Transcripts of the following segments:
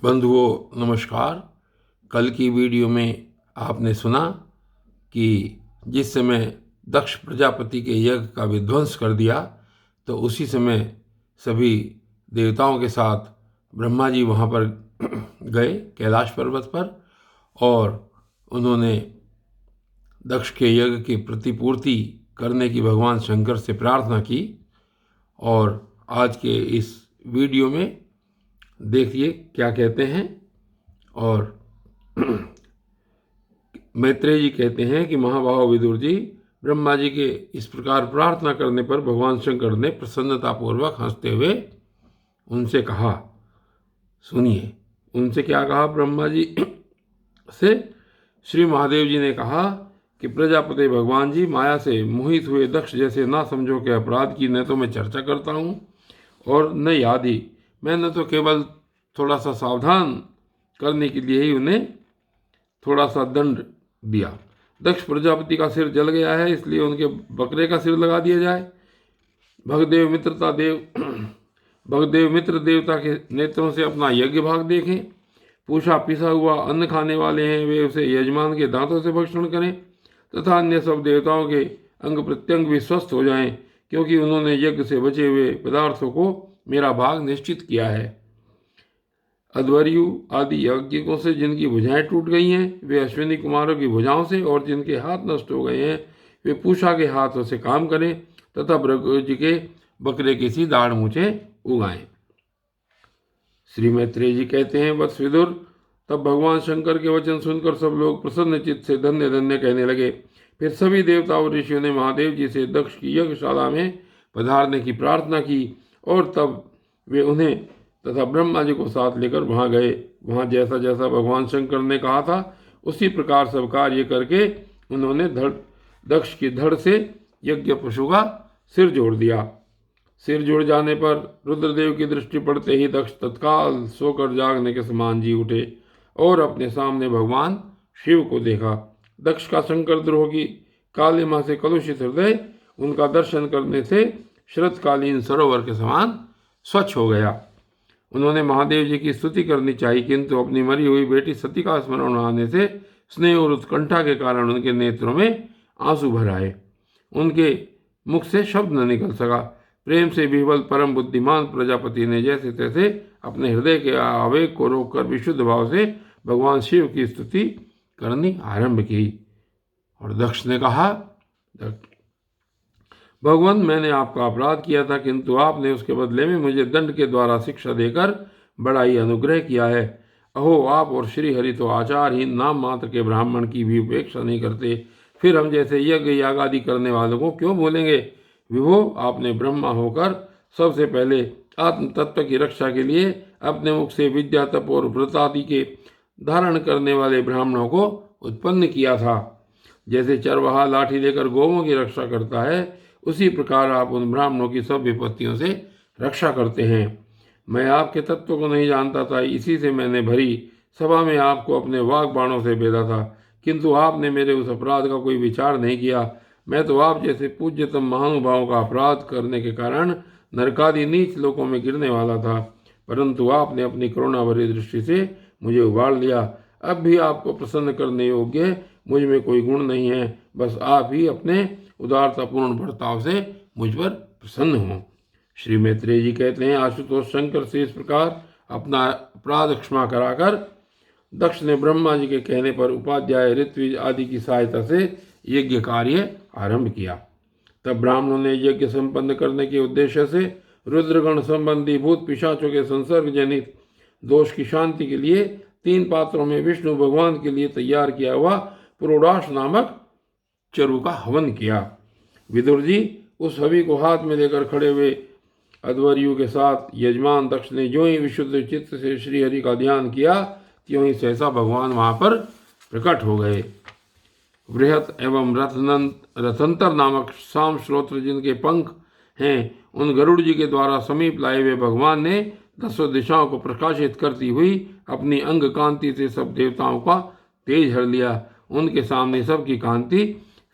बंधुओं नमस्कार। कल की वीडियो में आपने सुना कि जिस समय दक्ष प्रजापति के यज्ञ का विध्वंस कर दिया तो उसी समय सभी देवताओं के साथ ब्रह्मा जी वहाँ पर गए कैलाश पर्वत पर और उन्होंने दक्ष के यज्ञ की प्रतिपूर्ति करने की भगवान शंकर से प्रार्थना की। और आज के इस वीडियो में देखिए क्या कहते हैं। और मैत्रेय जी कहते हैं कि महाबाहो विदुर जी, ब्रह्मा जी के इस प्रकार प्रार्थना करने पर भगवान शंकर ने प्रसन्नतापूर्वक हंसते हुए उनसे कहा, सुनिए उनसे क्या कहा ब्रह्मा जी से। श्री महादेव जी ने कहा कि प्रजापति भगवान जी, माया से मोहित हुए दक्ष जैसे ना समझो के अपराध की न तो मैं चर्चा करता हूँ और न याद ही। मैंने तो केवल थोड़ा सा सावधान करने के लिए ही उन्हें थोड़ा सा दंड दिया। दक्ष प्रजापति का सिर जल गया है, इसलिए उनके बकरे का सिर लगा दिया जाए। भगदेव मित्र देवता के नेत्रों से अपना यज्ञ भाग देखें। पूछा पिसा हुआ अन्न खाने वाले हैं, वे उसे यजमान के दांतों से भक्षण करें तथा अन्य सब देवताओं के अंग प्रत्यंग भी स्वस्थ हो जाएं, क्योंकि उन्होंने यज्ञ से बचे हुए पदार्थों को मेरा भाग निश्चित किया है। अध्वर्यु आदि यज्ञिकों से जिनकी भुजाएं टूट गई हैं, वे अश्विनी कुमारों की भुजाओं से, और जिनके हाथ नष्ट हो गए हैं वे पूषा के हाथों से काम करें तथा भृगुज के बकरे की सी दाढ़ मूछे उगाएं। श्री मैत्रेय जी कहते हैं, वत्स विदुर, तब भगवान शंकर के वचन सुनकर सब लोग प्रसन्न चित्त से धन्य धन्य कहने लगे। फिर सभी देवता और ऋषियों ने महादेव जी से दक्ष की यज्ञशाला में पधारने की प्रार्थना की और तब वे उन्हें तथा ब्रह्मा जी को साथ लेकर वहाँ गए। वहाँ जैसा जैसा भगवान शंकर ने कहा था उसी प्रकार सब कार्य करके उन्होंने दक्ष की धड़ से यज्ञ पशु का सिर जोड़ दिया। सिर जुड़ जाने पर रुद्रदेव की दृष्टि पड़ते ही दक्ष तत्काल सोकर जागने के समान जी उठे और अपने सामने भगवान शिव को देखा। दक्ष का शंकर द्रोह की कालिमा से कलुषित हृदय उनका दर्शन करने से शरतकालीन सरोवर के समान स्वच्छ हो गया। उन्होंने महादेव जी की स्तुति करनी चाहिए, किंतु अपनी मरी हुई बेटी सती का स्मरण आने से स्नेह और उत्कंठा के कारण उनके नेत्रों में आंसू भर आए। उनके मुख से शब्द न निकल सका। प्रेम से विह्वल परम बुद्धिमान प्रजापति ने जैसे तैसे अपने हृदय के आवेग को रोककर विशुद्ध भाव से भगवान शिव की स्तुति करनी आरंभ की। और दक्ष ने कहा, भगवान, मैंने आपका अपराध किया था, किंतु आपने उसके बदले में मुझे दंड के द्वारा शिक्षा देकर बड़ा ही अनुग्रह किया है। अहो, आप और श्री हरि तो आचारहीन नाम मात्र के ब्राह्मण की भी उपेक्षा नहीं करते, फिर हम जैसे यज्ञ याग आदि करने वालों को क्यों भूलेंगे। विभो, आपने ब्रह्मा होकर सबसे पहले आत्म तत्व की रक्षा के लिए अपने मुख से विद्या तप और व्रत आदि के धारण करने वाले ब्राह्मणों को उत्पन्न किया था। जैसे चरवाहा लाठी लेकर गौओं की रक्षा करता है, उसी प्रकार आप उन ब्राह्मणों की सब विपत्तियों से रक्षा करते हैं। मैं आपके तत्व को नहीं जानता था, इसी से मैंने भरी सभा में आपको अपने वाग बाणों से भेदा था, किंतु आपने मेरे उस अपराध का कोई विचार नहीं किया। मैं तो आप जैसे पूज्यतम महानुभावों का अपराध करने के कारण नरकादि नीच लोकों में गिरने वाला था, परंतु आपने अपनी करुणा भरी दृष्टि से मुझे उबार लिया। अब भी आपको प्रसन्न करने योग्य मुझ में कोई गुण नहीं है, बस आप ही अपने उदारतापूर्ण बर्ताव से मुझ पर प्रसन्न हों। श्री मैत्रेय जी कहते हैं, आशुतोष शंकर से इस प्रकार अपना अपराध क्षमा कराकर दक्ष ने ब्रह्मा जी के कहने पर उपाध्याय ऋत्विज आदि की सहायता से यज्ञ कार्य आरंभ किया। तब ब्राह्मणों ने यज्ञ संपन्न करने के उद्देश्य से रुद्रगण संबंधी भूत पिशाचों के संसर्ग जनित दोष की शांति के लिए 3 पात्रों में विष्णु भगवान के लिए तैयार किया हुआ पुरोडाश नामक चरु का हवन किया। विदुर जी, उस हवि को हाथ में लेकर खड़े हुए अध्वर्यु के साथ यजमान दक्ष ने जो ही विशुद्ध चित्त से श्री हरि का ध्यान किया, त्यों ही सहसा भगवान वहां पर प्रकट हो गए। बृहत एवं रथंतर नामक साम श्रोत्र जिनके पंख हैं, उन गरुड़ जी के द्वारा समीप लाए हुए भगवान ने 10 दिशाओं को प्रकाशित करती हुई अपनी अंग कांति से सब देवताओं का तेज हर लिया। उनके सामने सबकी कांति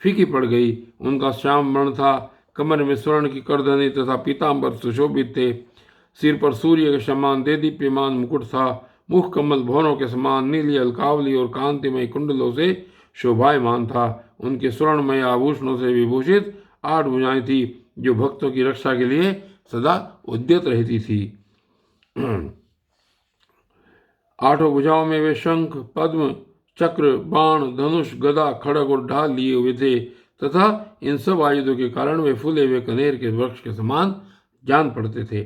फीकी पड़ गई। उनका श्याम वर्ण था, कमर में स्वर्ण की करधनी तथा पीताम्बर सुशोभित थे। सिर पर सूर्य के समान देदीप्यमान मुकुट था। मुख कमल भवनों के समान नीली अलकावली और कांतिमय कुंडलों से शोभायमान था। उनके स्वर्णमय आभूषणों से विभूषित 8 भुजाएं थी, जो भक्तों की रक्षा के लिए सदा उद्यत रहती थी। 8 भुजाओं में वे शंख, पद्म, चक्र, बाण, धनुष, गदा, खड़ग और ढाल लिए हुए थे तथा इन सब आयुधों के कारण वे फूले हुए कनेर के वृक्ष के समान जान पड़ते थे।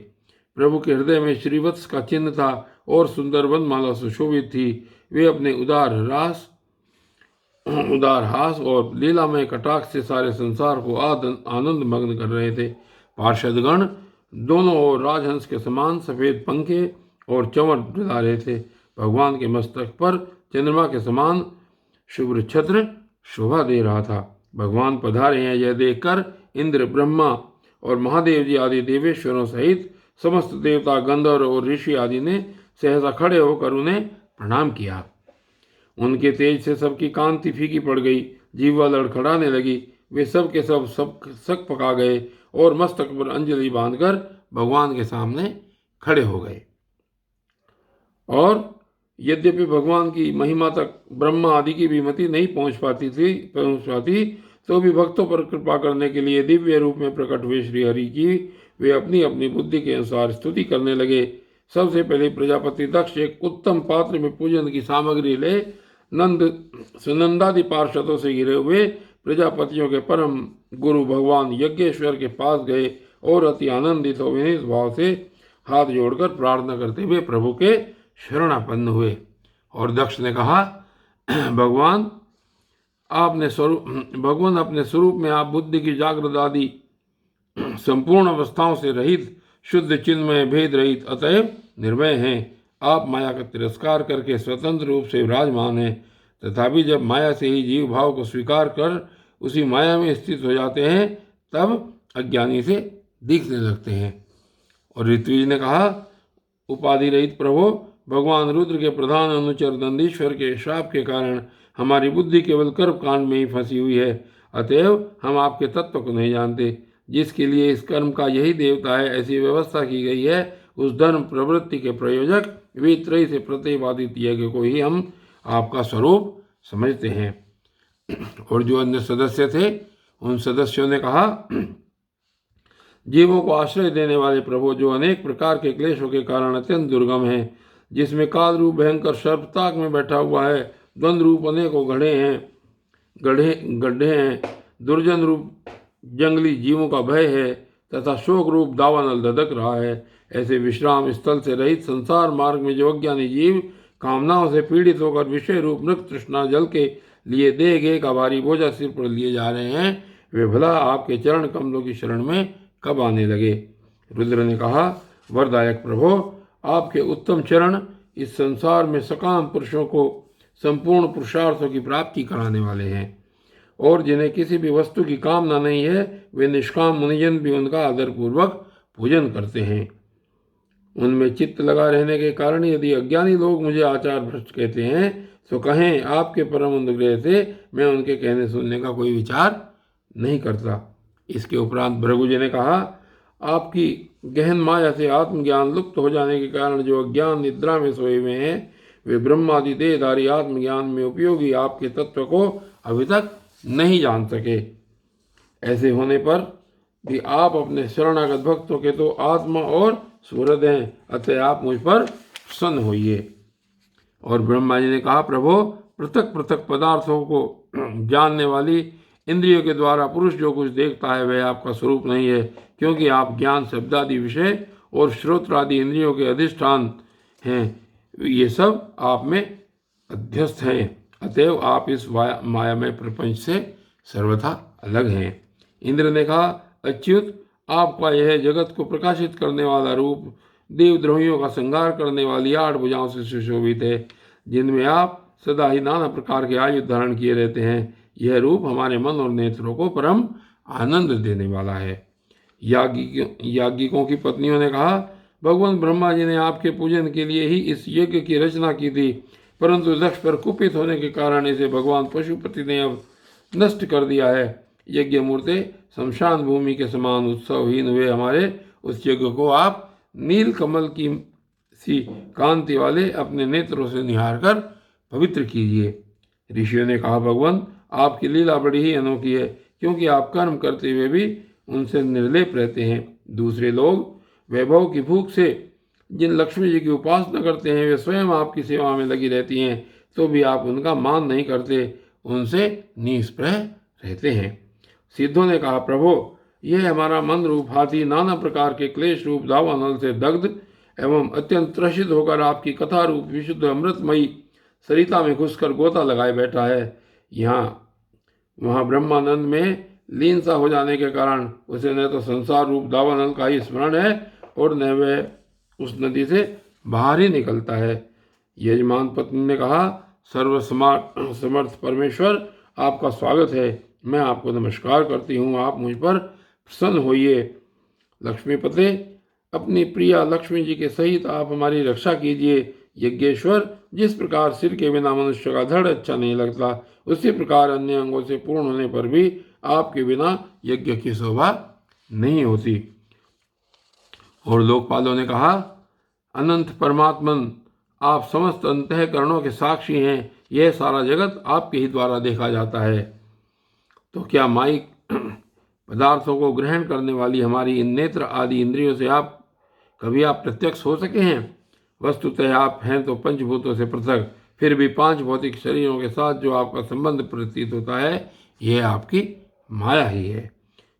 प्रभु के हृदय में श्रीवत्स का चिन्ह था और सुंदर वनमाला सुशोभित थी। वे अपने उदार हास और लीलामय कटाक्ष से सारे संसार को आनंद मग्न कर रहे थे। पार्षदगण दोनों ओर राजहंस के समान सफेद पंखे और चंवर डुला रहे थे। भगवान के मस्तक पर चंद्रमा के समान शुभ्र छत्र शोभा दे रहा था। भगवान पधारे हैं यह देखकर इंद्र, ब्रह्मा और महादेव जी आदि देवेश्वरों सहित समस्त देवता, गंधर्व और ऋषि आदि ने सहसा खड़े होकर उन्हें प्रणाम किया। उनके तेज से सबकी कांति फीकी पड़ गई, जीवा लड़खड़ाने लगी। वे सब के सब सक पका गए और मस्तक पर अंजलि बांधकर भगवान के सामने खड़े हो गए। और यद्यपि भगवान की महिमा तक ब्रह्मा आदि की भी मति नहीं पहुंच पाती, तो भी भक्तों पर कृपा करने के लिए दिव्य रूप में प्रकट हुए श्री हरि की वे अपनी अपनी बुद्धि के अनुसार स्तुति करने लगे। सबसे पहले प्रजापति दक्ष एक उत्तम पात्र में पूजन की सामग्री ले सुनंदादि पार्षदों से घिरे हुए प्रजापतियों के परम गुरु भगवान यज्ञेश्वर के पास गए और अति आनंदित और विनीत भाव से हाथ जोड़कर प्रार्थना करते हुए प्रभु के शरणापन्न हुए। और दक्ष ने कहा, भगवान अपने स्वरूप में आप बुद्धि की जागृत आदि संपूर्ण अवस्थाओं से रहित, शुद्ध, चिन्मय, भेद रहित, अतएव निर्भय हैं। आप माया का तिरस्कार करके स्वतंत्र रूप से विराजमान हैं। तथापि जब माया से ही जीव भाव को स्वीकार कर उसी माया में स्थित हो जाते हैं, तब अज्ञानी से दिखने लगते हैं। और ऋत्विज ने कहा, उपाधि रहित प्रभु, भगवान रुद्र के प्रधान अनुचर दंडीश्वर के श्राप के कारण हमारी बुद्धि केवल कर्म कांड में ही फंसी हुई है। अतएव हम आपके तत्व को नहीं जानते। जिसके लिए इस कर्म का यही देवता है, ऐसी व्यवस्था की गई है, उस धर्म प्रवृत्ति के प्रयोजक वेद त्रयी से प्रतिपादित यज्ञ को ही हम आपका स्वरूप समझते हैं। और जो अन्य सदस्य थे, उन सदस्यों ने कहा, जीवों को आश्रय देने वाले प्रभु, जो अनेक प्रकार के क्लेशों के कारण अत्यंत दुर्गम है, जिसमें काल रूप भयंकर सर्पताक में बैठा हुआ है, द्वंद रूप अनेकों गड्ढे हैं, दुर्जन रूप जंगली जीवों का भय है तथा शोक रूप दावानल धधक रहा है। ऐसे विश्राम स्थल से रहित संसार मार्ग में जो अज्ञानी जीव कामनाओं से पीड़ित होकर विषय रूप मृत तृष्णा जल के लिए देह गे का भारी बोझा सिर पर लिए जा रहे हैं, वे भला आपके चरण कमलों की शरण में कब आने लगे। रुद्र ने कहा, वरदायक प्रभो, आपके उत्तम चरण इस संसार में सकाम पुरुषों को संपूर्ण पुरुषार्थों की प्राप्ति कराने वाले हैं, और जिन्हें किसी भी वस्तु की कामना नहीं है, वे निष्काम मुनिजन भी उनका आदरपूर्वक पूजन करते हैं। उनमें चित्त लगा रहने के कारण यदि अज्ञानी लोग मुझे आचार भ्रष्ट कहते हैं, तो कहें, आपके परम अनुग्रह से मैं उनके कहने सुनने का कोई विचार नहीं करता। इसके उपरांत भृगु जी ने कहा, आपकी गहन माया से आत्मज्ञान लुप्त हो जाने के कारण जो अज्ञान निद्रा में सोए हुए हैं, वे ब्रह्मादि देहधारी आत्मज्ञान में उपयोगी आपके तत्व को अभी तक नहीं जान सके। ऐसे होने पर भी आप अपने शरणागत भक्तों के तो आत्मा और सूरज हैं, अतः आप मुझ पर प्रसन्न होइए। और ब्रह्मा जी ने कहा, प्रभो, पृथक पृथक पदार्थों को जानने वाली इंद्रियों के द्वारा पुरुष जो कुछ देखता है, वह आपका स्वरूप नहीं है, क्योंकि आप ज्ञान, शब्दादि विषय और श्रोत्रादि इंद्रियों के अधिष्ठान हैं। ये सब आप में अध्यस्त हैं, अतएव आप इस मायामय प्रपंच से सर्वथा अलग हैं। इंद्र ने कहा, अच्युत, आपका यह जगत को प्रकाशित करने वाला रूप देवद्रोहियों का संहार करने वाली 8 भुजाओं से सुशोभित है, जिनमें आप सदा ही नाना प्रकार के आयुध धारण किए रहते हैं। यह रूप हमारे मन और नेत्रों को परम आनंद देने वाला है। याज्ञिकों की पत्नियों ने कहा, भगवान ब्रह्मा जी ने आपके पूजन के लिए ही इस यज्ञ की रचना की थी, परंतु दक्ष पर कुपित होने के कारण इसे भगवान पशुपति ने अब नष्ट कर दिया है। यज्ञ मूर्ते शमशान भूमि के समान उत्सवहीन हुए हमारे उस यज्ञ को आप नील कमल की सी कांति वाले अपने नेत्रों से निहार कर पवित्र कीजिए। ऋषियों ने कहा, भगवान आपकी लीला बड़ी ही अनोखी है, क्योंकि आप कर्म करते हुए भी उनसे निर्लेप रहते हैं। दूसरे लोग वैभव की भूख से जिन लक्ष्मी जी की उपासना करते हैं, वे स्वयं आपकी सेवा में लगी रहती हैं, तो भी आप उनका मान नहीं करते, उनसे निष्प्रह रहते हैं। सिद्धों ने कहा, प्रभो यह हमारा मन रूप हाथी नाना प्रकार के क्लेश रूप दावानल से दग्ध एवं अत्यंत त्रसित होकर आपकी कथा रूप विशुद्ध अमृतमयी सरिता में घुसकर गोता लगाए बैठा है। वहाँ ब्रह्मानंद में लीन सा हो जाने के कारण उसे न तो संसार रूप दावानल का ही स्मरण है और न वह उस नदी से बाहर ही निकलता है। यजमान पत्नी ने कहा, समर्थ परमेश्वर आपका स्वागत है, मैं आपको नमस्कार करती हूँ, आप मुझ पर प्रसन्न होइए। लक्ष्मीपते, अपनी प्रिया लक्ष्मी जी के सहित आप हमारी रक्षा कीजिए। यज्ञेश्वर, जिस प्रकार सिर के बिना मनुष्य का धड़ अच्छा नहीं लगता, उसी प्रकार अन्य अंगों से पूर्ण होने पर भी आपके बिना यज्ञ की शोभा नहीं होती। और लोकपालों ने कहा, अनंत परमात्मन, आप समस्त अंतःकरणों के साक्षी हैं, यह सारा जगत आपके ही द्वारा देखा जाता है। तो क्या माइक पदार्थों को ग्रहण करने वाली हमारी इन नेत्र आदि इंद्रियों से कभी आप प्रत्यक्ष हो सके हैं? वस्तुतः आप हैं तो पंचभूतों से पृथक, फिर भी 5 भौतिक शरीरों के साथ जो आपका संबंध प्रतीत होता है, यह आपकी माया ही है।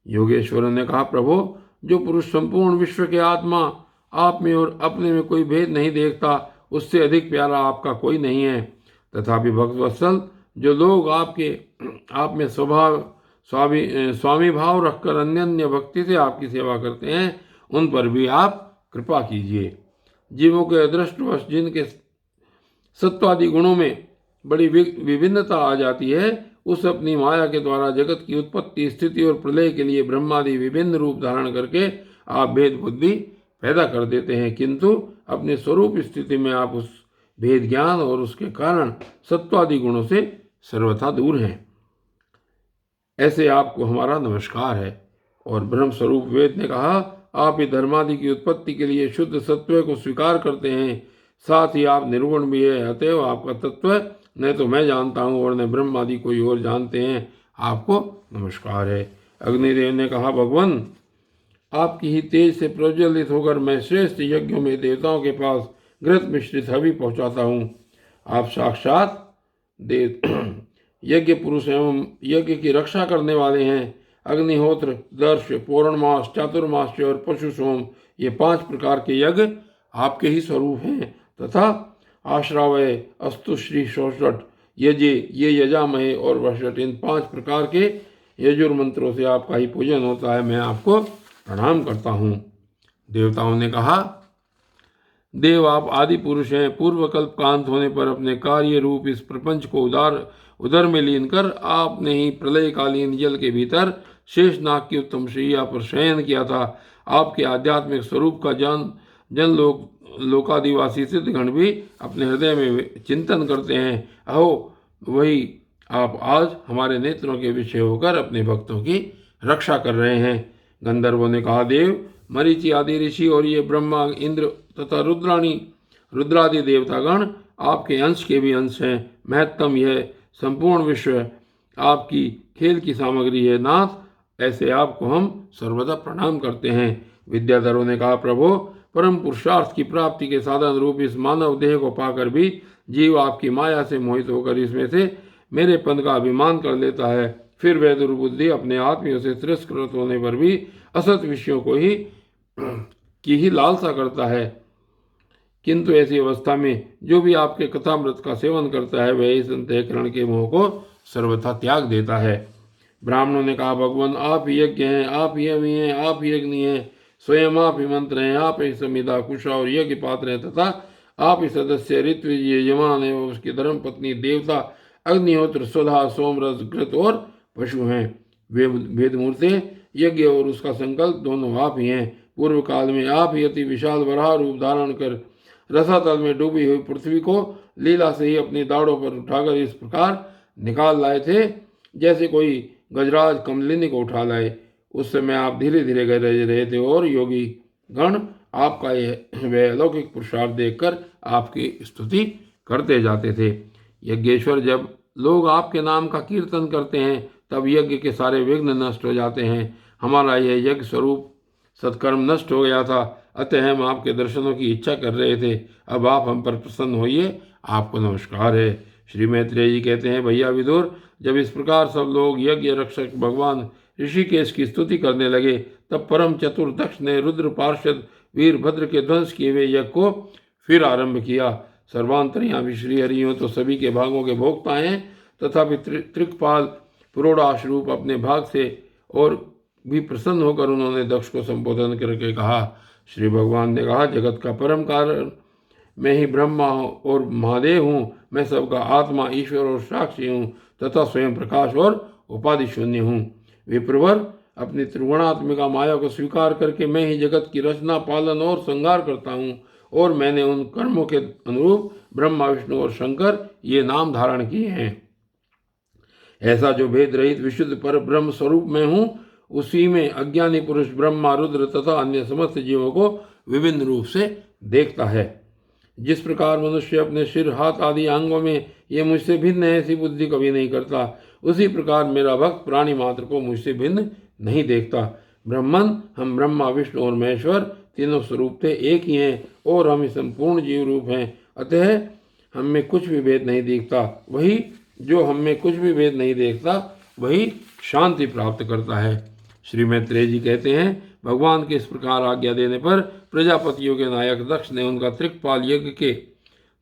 योगेश्वरों ने कहा, प्रभु जो पुरुष संपूर्ण विश्व के आत्मा, आप में और अपने में कोई भेद नहीं देखता, उससे अधिक प्यारा आपका कोई नहीं है। तथापि भक्तवत्सल, जो लोग आप में स्वामी भाव रखकर अन्य भक्ति से आपकी सेवा करते हैं, उन पर भी आप कृपा कीजिए। जीवों के अदृष्टवश जिनके सत्वादि गुणों में बड़ी विभिन्नता आ जाती है, उस अपनी माया के द्वारा जगत की उत्पत्ति, स्थिति और प्रलय के लिए ब्रह्मादि विभिन्न रूप धारण करके आप भेद बुद्धि पैदा कर देते हैं, किंतु अपने स्वरूप स्थिति में आप उस भेद ज्ञान और उसके कारण सत्वादि गुणों से सर्वथा दूर हैं। ऐसे आपको हमारा नमस्कार है। और ब्रह्म स्वरूप वेद ने कहा, आप ही धर्मादि की उत्पत्ति के लिए शुद्ध सत्व को स्वीकार करते हैं, साथ ही आप निर्गुण भी है, अतएव आपका तत्व न तो मैं जानता हूँ और न ब्रह्म आदि कोई और जानते हैं, आपको नमस्कार है। अग्निदेव ने कहा, भगवान आपकी ही तेज से प्रज्वलित होकर मैं श्रेष्ठ यज्ञों में देवताओं के पास घृत मिश्रित हवि पहुँचाता हूँ। आप साक्षात देव यज्ञ पुरुष एवं यज्ञ की रक्षा करने वाले हैं। अग्निहोत्र, दर्श, पौर्णमास, चातुर्मास्य और पशु सोम, ये 5 प्रकार के यज्ञ आपके ही स्वरूप हैं, तथा आश्रावय, अस्तुश्री, शोषट, यजे, ये यजामहे और वषट, इन 5 प्रकार के यजुर्मंत्रों से आपका ही पूजन होता है। मैं आपको प्रणाम करता हूँ। देवताओं ने कहा, देव आप आदि पुरुष हैं, पूर्व कल्प का अंत होने पर अपने कार्य रूप इस प्रपंच को उदर में लीन कर आपने ही प्रलयकालीन जल के भीतर शेषनाग की उत्तम शैया पर शयन किया था। आपके आध्यात्मिक स्वरूप का जन लोकादिवासी सिद्धगण भी अपने हृदय में चिंतन करते हैं। अहो, वही आप आज हमारे नेत्रों के विषय होकर अपने भक्तों की रक्षा कर रहे हैं। गंधर्वों ने कहा, देव मरीचि आदि ऋषि और ये ब्रह्मा, इंद्र तथा रुद्रादि देवतागण आपके अंश के भी अंश हैं। महत्तम यह संपूर्ण विश्व आपकी खेल की सामग्री है। नाथ, ऐसे आपको हम सर्वदा प्रणाम करते हैं। विद्याधरों ने कहा, प्रभु परम पुरुषार्थ की प्राप्ति के साधन रूप इस मानव देह को पाकर भी जीव आपकी माया से मोहित होकर इसमें से मेरे पद का अभिमान कर लेता है। फिर वह दुर्बुद्धि अपने आत्मियों से तिरस्कृत होने पर भी असत विषयों की ही लालसा करता है। किंतु ऐसी अवस्था में जो भी आपके कथामृत का सेवन करता है, वह इस अंतःकरण के मोह को सर्वथा त्याग देता है। ब्राह्मणों ने कहा, भगवान आप ही यज्ञ हैं, आप ही अवि हैं, आप ही अग्नि हैं, स्वयं आप ही मंत्र हैं, आप ही समिधा, कुशा और यज्ञ पात्र हैं, तथा आप ही सदस्य ऋत्विज, यजमान एवं उसकी धर्म पत्नी, देवता, अग्निहोत्र, स्वधा, सोमरस, घृत और पशु हैं। वे भेद मूर्ति यज्ञ और उसका संकल्प दोनों आप ही हैं। पूर्व काल में आप ही अति विशाल वराह रूप धारण कर रसातल में डूबी हुई पृथ्वी को लीला से ही अपनी दाढ़ों पर उठाकर इस प्रकार निकाल लाए थे, जैसे कोई गजराज कमलिनी को उठा लाए। उस समय आप धीरे धीरे गरज रहे थे और योगी गण आपका यह वे अलौकिक पुरुषार्थ देखकर आपकी स्तुति करते जाते थे। यज्ञेश्वर, जब लोग आपके नाम का कीर्तन करते हैं तब यज्ञ के सारे विघ्न नष्ट हो जाते हैं। हमारा यह यज्ञ स्वरूप सत्कर्म नष्ट हो गया था, अतः हम आपके दर्शनों की इच्छा कर रहे थे। अब आप हम पर प्रसन्न होइए, आपको नमस्कार है। श्री मैत्रेय जी कहते हैं, भैया विदुर, जब इस प्रकार सब लोग यज्ञ रक्षक भगवान ऋषिकेश की स्तुति करने लगे, तब परम चतुर दक्ष ने रुद्र पार्षद वीरभद्र के ध्वंस किए हुए यज्ञ को फिर आरंभ किया। सर्वांतर्यामी श्री हरियों तो सभी के भागों के भोक्ता हैं, तथापि त्रिकपाल पुरोडाश रूप अपने भाग से और भी प्रसन्न होकर उन्होंने दक्ष को संबोधन करके कहा। श्री भगवान ने कहा, जगत का परम कारण मैं ही ब्रह्मा और महादेव हूँ। मैं सबका आत्मा, ईश्वर और साक्षी हूँ तथा स्वयं प्रकाश और उपाधि शून्य हूँ। विप्रवर, अपनी त्रिगुणात्मिका माया को स्वीकार करके मैं ही जगत की रचना, पालन और संहार करता हूँ, और मैंने उन कर्मों के अनुरूप ब्रह्मा, विष्णु और शंकर ये नाम धारण किए हैं। ऐसा जो भेद रहित विशुद्ध पर ब्रह्म स्वरूप में हूँ, उसी में अज्ञानी पुरुष ब्रह्मा, रुद्र तथा अन्य समस्त जीवों को विभिन्न रूप से देखता है। जिस प्रकार मनुष्य अपने सिर, हाथ आदि अंगों में ये मुझसे भिन्न है ऐसी बुद्धि कभी नहीं करता, उसी प्रकार मेरा भक्त प्राणी मात्र को मुझसे भिन्न नहीं देखता। ब्रह्मन, हम ब्रह्मा, विष्णु और महेश्वर तीनों स्वरूप थे एक ही हैं, और हम संपूर्ण जीव रूप हैं। अतः हम में कुछ भी भेद नहीं दिखता। वही जो हम में कुछ भी भेद नहीं देखता, वही शांति प्राप्त करता है। श्री मैत्रेय जी कहते हैं, भगवान के इस प्रकार आज्ञा देने पर प्रजापतियों के नायक दक्ष ने उनका त्रिकपाल यज्ञ के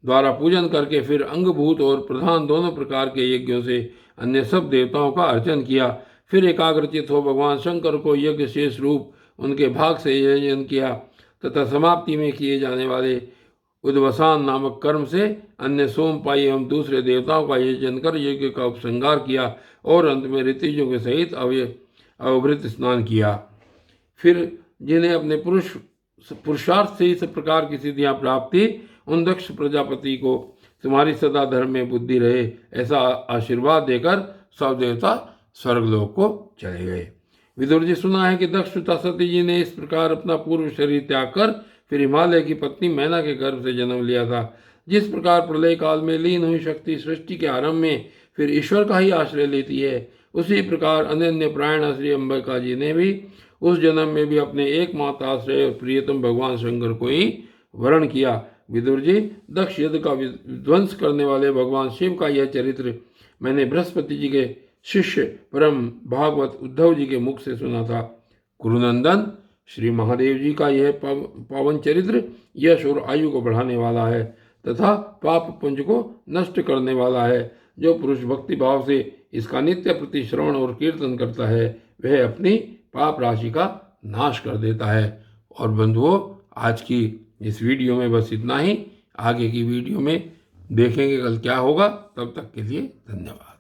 द्वारा पूजन करके फिर अंगभूत और प्रधान दोनों प्रकार के यज्ञों से अन्य सब देवताओं का अर्चन किया। फिर एकाग्रचित हो भगवान शंकर को यज्ञ शेष रूप उनके भाग से यजन किया तथा समाप्ति में किए जाने वाले उद्वसान नामक कर्म से अन्य सोमपाई एवं दूसरे देवताओं का यजन कर यज्ञ का उपसंहार किया, और अंत में ऋतिजों के सहित अवभृत स्नान किया। फिर जिन्हें अपने पुरुषार्थ से इस प्रकार की सिद्धियां प्राप्त थी, उन दक्ष प्रजापति को तुम्हारी सदा धर्म में बुद्धि रहे ऐसा आशीर्वाद देकर सब देवता स्वर्गलोक को चले गए। विदुर जी, सुना है कि दक्ष तथा सती जी ने इस प्रकार अपना पूर्व शरीर त्याग कर फिर हिमालय की पत्नी मैना के गर्भ से जन्म लिया था। जिस प्रकार प्रलय काल में लीन हुई शक्ति सृष्टि के आरंभ में फिर ईश्वर का ही आश्रय लेती है, उसी प्रकार अनन्य प्राण श्री अंबिका जी ने भी उस जन्म में भी अपने एकमात्र आश्रय और प्रियतम भगवान शंकर को ही वर्ण किया। विदुर जी, दक्ष यज्ञ का विध्वंस करने वाले भगवान शिव का यह चरित्र मैंने बृहस्पति जी के शिष्य परम भागवत उद्धव जी के मुख से सुना था। कुरुनंदन, श्री महादेव जी का यह पावन चरित्र यश और आयु को बढ़ाने वाला है तथा पाप पुंज को नष्ट करने वाला है। जो पुरुष भक्ति भाव से इसका नित्य प्रति श्रवण और कीर्तन करता है, वह अपनी पाप राशि का नाश कर देता है। और बंधुओं, आज की इस वीडियो में बस इतना ही। आगे की वीडियो में देखेंगे कल क्या होगा। तब तक के लिए धन्यवाद।